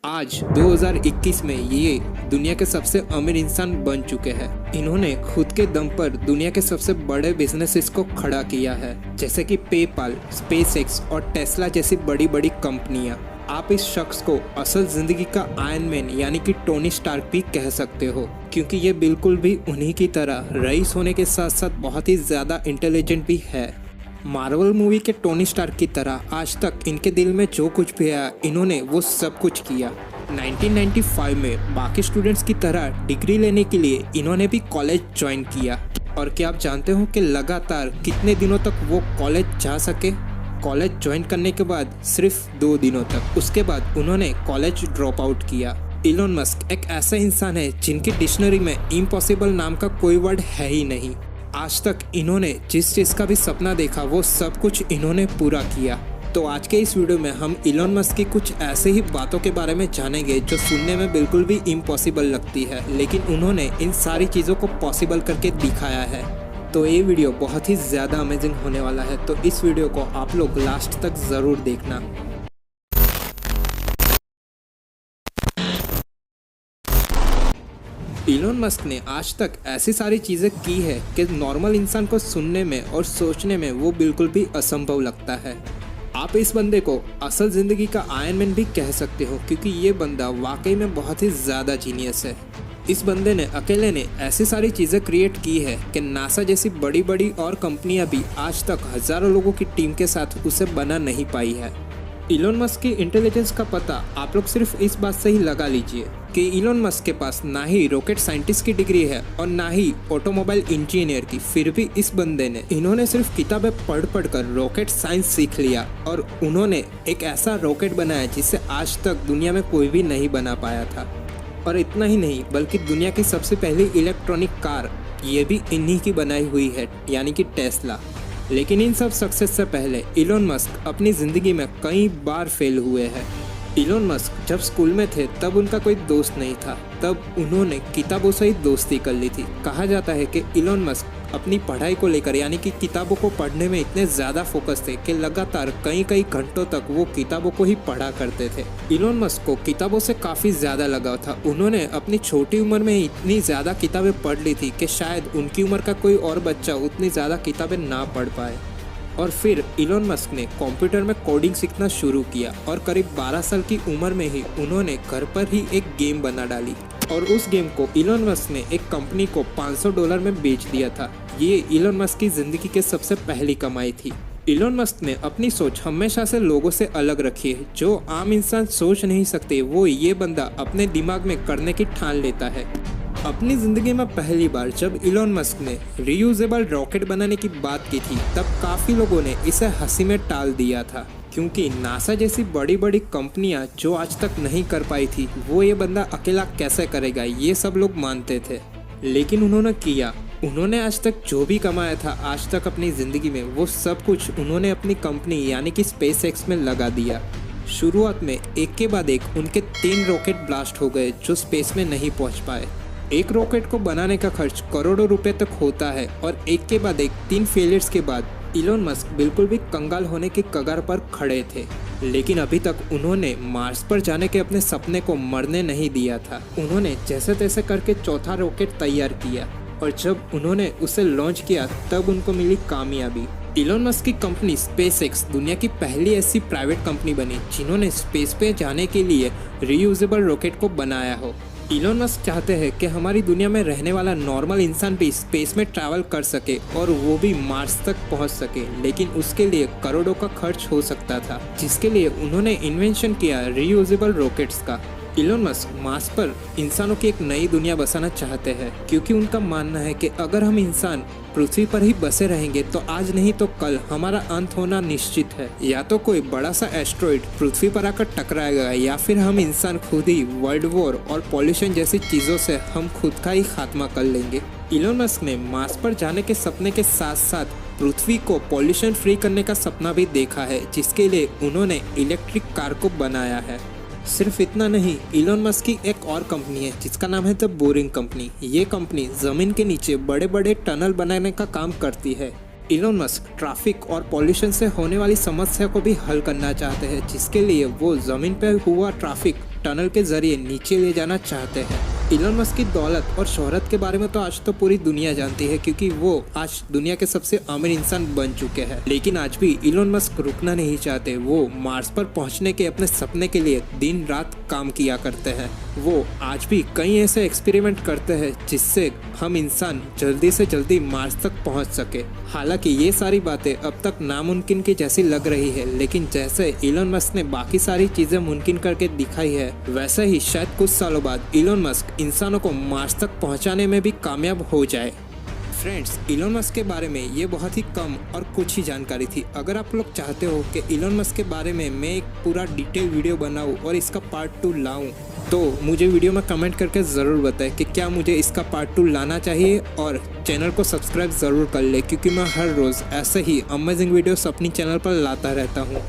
आज 2021 में ये दुनिया के सबसे अमीर इंसान बन चुके हैं। इन्होंने खुद के दम पर दुनिया के सबसे बड़े बिजनेसेस को खड़ा किया है, जैसे कि पेपाल, स्पेसएक्स और टेस्ला जैसी बड़ी बड़ी कंपनियां। आप इस शख्स को असल जिंदगी का आयरन मैन यानी कि टोनी स्टार्क भी कह सकते हो, क्योंकि ये बिल्कुल भी उन्हीं की तरह रईस होने के साथ साथ बहुत ही ज्यादा इंटेलिजेंट भी है। मार्वल मूवी के टोनी स्टार्क की तरह आज तक इनके दिल में जो कुछ भी आया इन्होंने वो सब कुछ किया। 1995 में बाकी स्टूडेंट्स की तरह डिग्री लेने के लिए इन्होंने भी कॉलेज ज्वाइन किया। और क्या आप जानते हो कि लगातार कितने दिनों तक वो कॉलेज जा सके? कॉलेज ज्वाइन करने के बाद सिर्फ 2 दिनों तक। उसके बाद उन्होंने कॉलेज ड्रॉप आउट किया। इलोन मस्क एक ऐसा इंसान है जिनकी डिक्शनरी में इम्पॉसिबल नाम का कोई वर्ड है ही नहीं। आज तक इन्होंने जिस चीज़ का भी सपना देखा वो सब कुछ इन्होंने पूरा किया। तो आज के इस वीडियो में हम इलोन मस्क की कुछ ऐसे ही बातों के बारे में जानेंगे जो सुनने में बिल्कुल भी इम्पॉसिबल लगती है, लेकिन उन्होंने इन सारी चीज़ों को पॉसिबल करके दिखाया है। तो ये वीडियो बहुत ही ज़्यादा अमेजिंग होने वाला है, तो इस वीडियो को आप लोग लास्ट तक ज़रूर देखना। इलोन मस्क ने आज तक ऐसी सारी चीज़ें की है कि नॉर्मल इंसान को सुनने में और सोचने में वो बिल्कुल भी असंभव लगता है। आप इस बंदे को असल ज़िंदगी का आयरन मैन भी कह सकते हो, क्योंकि ये बंदा वाकई में बहुत ही ज़्यादा जीनियस है। इस बंदे ने अकेले ने ऐसी सारी चीज़ें क्रिएट की है कि नासा जैसी बड़ी बड़ी और कंपनियां भी आज तक हज़ारों लोगों की टीम के साथ उसे बना नहीं पाई है। इलोन मस्क की इंटेलिजेंस का पता आप लोग सिर्फ इस बात से ही लगा लीजिए कि इलोन मस्क के पास ना ही रॉकेट साइंटिस्ट की डिग्री है और ना ही ऑटोमोबाइल इंजीनियर की, फिर भी इस बंदे ने इन्होंने सिर्फ किताबें पढ़ कर रॉकेट साइंस सीख लिया और उन्होंने एक ऐसा रॉकेट बनाया जिसे आज तक दुनिया में कोई भी नहीं बना पाया था। और इतना ही नहीं, बल्कि दुनिया की सबसे पहली इलेक्ट्रॉनिक कार ये भी इन्हीं की बनाई हुई है, यानी कि टेस्ला। लेकिन इन सब सक्सेस से पहले इलोन मस्क अपनी ज़िंदगी में कई बार फेल हुए हैं। इलोन मस्क जब स्कूल में थे तब उनका कोई दोस्त नहीं था, तब उन्होंने किताबों से ही दोस्ती कर ली थी। कहा जाता है कि इलोन मस्क अपनी पढ़ाई को लेकर यानी कि किताबों को पढ़ने में इतने ज़्यादा फोकस थे कि लगातार कई घंटों तक वो किताबों को ही पढ़ा करते थे। इलोन मस्क को किताबों से काफ़ी ज़्यादा लगाव था। उन्होंने अपनी छोटी उम्र में इतनी ज़्यादा किताबें पढ़ ली थी कि शायद उनकी उम्र का कोई और बच्चा उतनी ज़्यादा किताबें ना पढ़ पाए। और फिर इलोन मस्क ने कंप्यूटर में कोडिंग सीखना शुरू किया और करीब 12 साल की उम्र में ही उन्होंने घर पर ही एक गेम बना डाली और उस गेम को इलोन मस्क ने एक कंपनी को $500 में बेच दिया था। ये इलोन मस्क की ज़िंदगी के सबसे पहली कमाई थी। इलोन मस्क ने अपनी सोच हमेशा से लोगों से अलग रखी है। जो आम इंसान सोच नहीं सकते वो ये बंदा अपने दिमाग में करने की ठान लेता है। अपनी ज़िंदगी में पहली बार जब इलोन मस्क ने रीयूजेबल रॉकेट बनाने की बात की थी तब काफ़ी लोगों ने इसे हंसी में टाल दिया था, क्योंकि नासा जैसी बड़ी बड़ी कंपनियां जो आज तक नहीं कर पाई थी वो ये बंदा अकेला कैसे करेगा, ये सब लोग मानते थे। लेकिन उन्होंने किया। उन्होंने आज तक जो भी कमाया था आज तक अपनी ज़िंदगी में वो सब कुछ उन्होंने अपनी कंपनी यानी कि स्पेसएक्स में लगा दिया। शुरुआत में एक के बाद एक उनके 3 रॉकेट ब्लास्ट हो गए जो स्पेस में नहीं पहुँच पाए। एक रॉकेट को बनाने का खर्च करोड़ों रुपए तक होता है और एक के बाद एक 3 फेलियर्स के बाद इलोन मस्क बिल्कुल भी कंगाल होने की कगार पर खड़े थे। लेकिन अभी तक उन्होंने मार्स पर जाने के अपने सपने को मरने नहीं दिया था। उन्होंने जैसे तैसे करके 4था रॉकेट तैयार किया और जब उन्होंने उसे लॉन्च किया तब उनको मिली कामयाबी। इलोन मस्क की कंपनी स्पेसएक्स दुनिया की पहली ऐसी प्राइवेट कंपनी बनी जिन्होंने स्पेस पे जाने के लिए रीयूजेबल रॉकेट को बनाया हो। इलोन मस्क चाहते हैं कि हमारी दुनिया में रहने वाला नॉर्मल इंसान भी स्पेस में ट्रैवल कर सके और वो भी मार्स तक पहुंच सके, लेकिन उसके लिए करोड़ों का खर्च हो सकता था, जिसके लिए उन्होंने इन्वेंशन किया रीयूजेबल रॉकेट्स का। इलोन मस्क मार्स पर इंसानों की एक नई दुनिया बसाना चाहते हैं, क्योंकि उनका मानना है कि अगर हम इंसान पृथ्वी पर ही बसे रहेंगे तो आज नहीं तो कल हमारा अंत होना निश्चित है। या तो कोई बड़ा सा एस्ट्रॉइड पृथ्वी पर आकर टकराएगा या फिर हम इंसान खुद ही वर्ल्ड वॉर और पॉल्यूशन जैसी चीज़ों से हम खुद का ही खात्मा कर लेंगे। इलोन मस्क ने मार्स पर जाने के सपने के साथ साथ पृथ्वी को पॉल्यूशन फ्री करने का सपना भी देखा है, जिसके लिए उन्होंने इलेक्ट्रिक कार को बनाया है। सिर्फ इतना नहीं, इलोन मस्क की एक और कंपनी है जिसका नाम है द बोरिंग कंपनी। ये कंपनी ज़मीन के नीचे बड़े बड़े टनल बनाने का काम करती है। इलोन मस्क ट्रैफिक और पॉल्यूशन से होने वाली समस्या को भी हल करना चाहते हैं, जिसके लिए वो ज़मीन पर हुआ ट्रैफिक टनल के जरिए नीचे ले जाना चाहते हैं। इलोन मस्क की दौलत और शोहरत के बारे में तो आज तो पूरी दुनिया जानती है, क्योंकि वो आज दुनिया के सबसे अमीर इंसान बन चुके हैं। लेकिन आज भी इलोन मस्क रुकना नहीं चाहते। वो मार्स पर पहुंचने के अपने सपने के लिए दिन रात काम किया करते हैं। वो आज भी कई ऐसे एक्सपेरिमेंट करते हैं जिससे हम इंसान जल्दी से जल्दी मार्स तक पहुंच सके। हालांकि ये सारी बातें अब तक नामुमकिन की जैसी लग रही है, लेकिन जैसे इलोन मस्क ने बाकी सारी चीजें मुमकिन करके दिखाई है, वैसे ही शायद कुछ सालों बाद इलोन मस्क इंसानों को मार्स तक पहुंचाने में भी कामयाब हो जाए। फ्रेंड्स, इलोन मस्क के बारे में ये बहुत ही कम और कुछ ही जानकारी थी। अगर आप लोग चाहते हो कि इलोन मस्क के बारे में मैं एक पूरा डिटेल वीडियो बनाऊं और इसका पार्ट 2 लाऊं, तो मुझे वीडियो में कमेंट करके ज़रूर बताएं कि क्या मुझे इसका पार्ट 2 लाना चाहिए, और चैनल को सब्सक्राइब ज़रूर कर ले, क्योंकि मैं हर रोज़ ऐसे ही अमेजिंग वीडियोस अपनी चैनल पर लाता रहता हूँ।